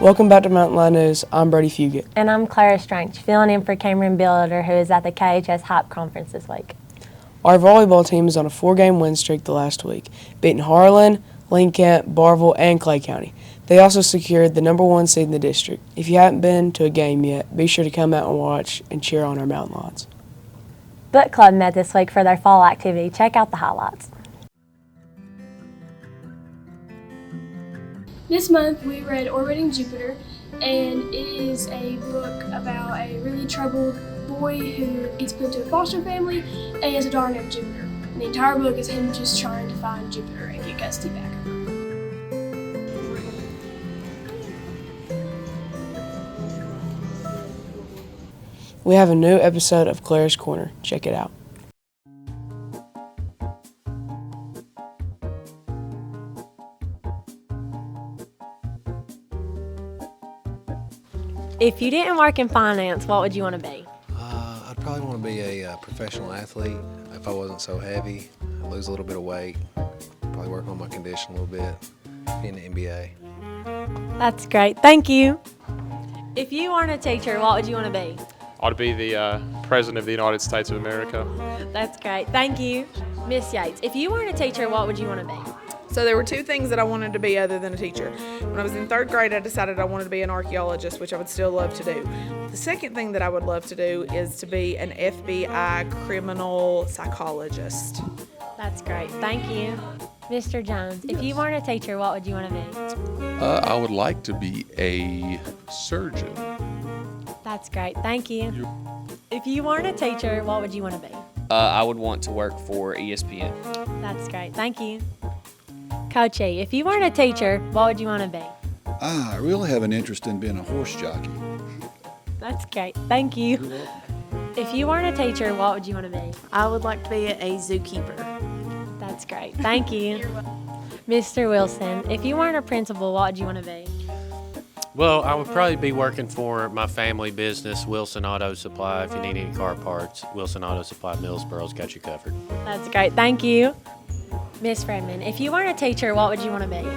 Welcome back to Mountain Lion News. I'm Brady Fugit. And I'm Clara Strange, filling in for Cameron Builder, who is at the KHS Hype Conference this week. Our volleyball team is on a 4-game win streak the last week, beating Harlan, Lincoln, Barville, and Clay County. They also secured the #1 seed in the district. If you haven't been to a game yet, be sure to come out and watch and cheer on our Mountain Lions. Book Club met this week for their fall activity. Check out the highlights. This month we read Orbiting Jupiter, and it is a book about a really troubled boy who gets put into a foster family and he has a daughter named Jupiter. And the entire book is him just trying to find Jupiter and get custody back of her. We have a new episode of Clara's Corner. Check it out. If you didn't work in finance, what would you want to be? I'd probably want to be a professional athlete. If I wasn't so heavy, I'd lose a little bit of weight, probably work on my condition a little bit, be in the NBA. That's great. Thank you. If you weren't a teacher, what would you want to be? I'd be the President of the United States of America. That's great. Thank you. Miss Yates, if you weren't a teacher, what would you want to be? So there were two things that I wanted to be other than a teacher. When I was in 3rd grade, I decided I wanted to be an archaeologist, which I would still love to do. The second thing that I would love to do is to be an FBI criminal psychologist. That's great. Thank you. Mr. Jones, if you weren't a teacher, what would you want to be? I would like to be a surgeon. That's great. Thank you. If you weren't a teacher, what would you want to be? I would want to work for ESPN. That's great. Thank you. Coachy, if you weren't a teacher, what would you want to be? I really have an interest in being a horse jockey. That's great. Thank you. You're welcome. If you weren't a teacher, what would you want to be? I would like to be a zookeeper. That's great. Thank you. Mr. Wilson, if you weren't a principal, what would you want to be? Well, I would probably be working for my family business, Wilson Auto Supply. If you need any car parts, Wilson Auto Supply Millsboro's got you covered. That's great. Thank you. Miss Fredman, if you weren't a teacher, what would you want to be?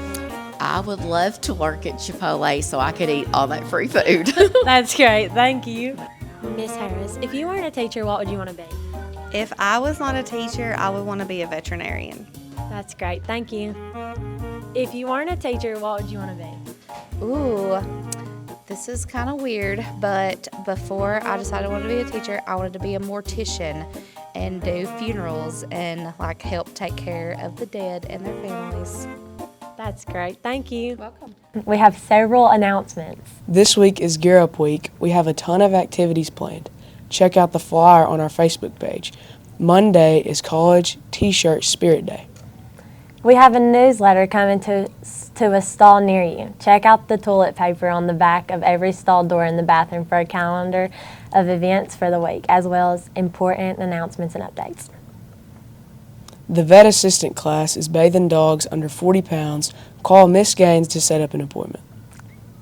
I would love to work at Chipotle so I could eat all that free food. That's great. Thank you. Miss Harris, if you weren't a teacher, what would you want to be? If I was not a teacher, I would want to be a veterinarian. That's great. Thank you. If you weren't a teacher, what would you want to be? Ooh, this is kind of weird, but before I decided I wanted to be a teacher, I wanted to be a mortician and do funerals and help take care of the dead and their families. That's great. Thank you. Welcome. We have several announcements. This week is Gear Up Week. We have a ton of activities planned. Check out the flyer on our Facebook page. Monday is College T-Shirt Spirit Day. We have a newsletter coming to a stall near you. Check out the toilet paper on the back of every stall door in the bathroom for a calendar of events for the week, as well as important announcements and updates. The vet assistant class is bathing dogs under 40 pounds. Call Miss Gaines to set up an appointment.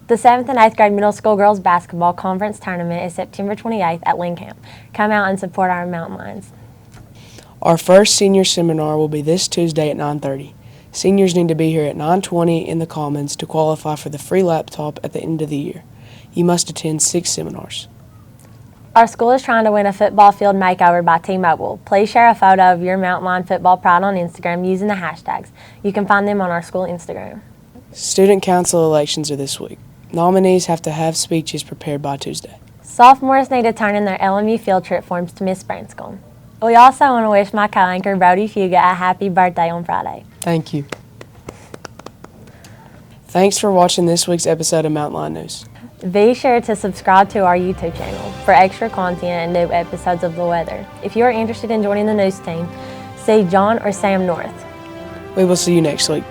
The 7th and 8th grade middle school girls basketball conference tournament is September 28th at Lincoln. Come out and support our Mountain Lions. Our first senior seminar will be this Tuesday at 9:30. Seniors need to be here at 9:20 in the Commons to qualify for the free laptop at the end of the year. You must attend 6 seminars. Our school is trying to win a football field makeover by T-Mobile. Please share a photo of your Mountain Lion football pride on Instagram using the hashtags. You can find them on our school Instagram. Student council elections are this week. Nominees have to have speeches prepared by Tuesday. Sophomores need to turn in their LMU field trip forms to Miss Branscombe. We also want to wish my co-anchor Brody Fugit a happy birthday on Friday. Thank you. Thanks for watching this week's episode of Mountain Lion News. Be sure to subscribe to our YouTube channel for extra content and new episodes of the weather. If you are interested in joining the news team, see John or Sam North. We will see you next week.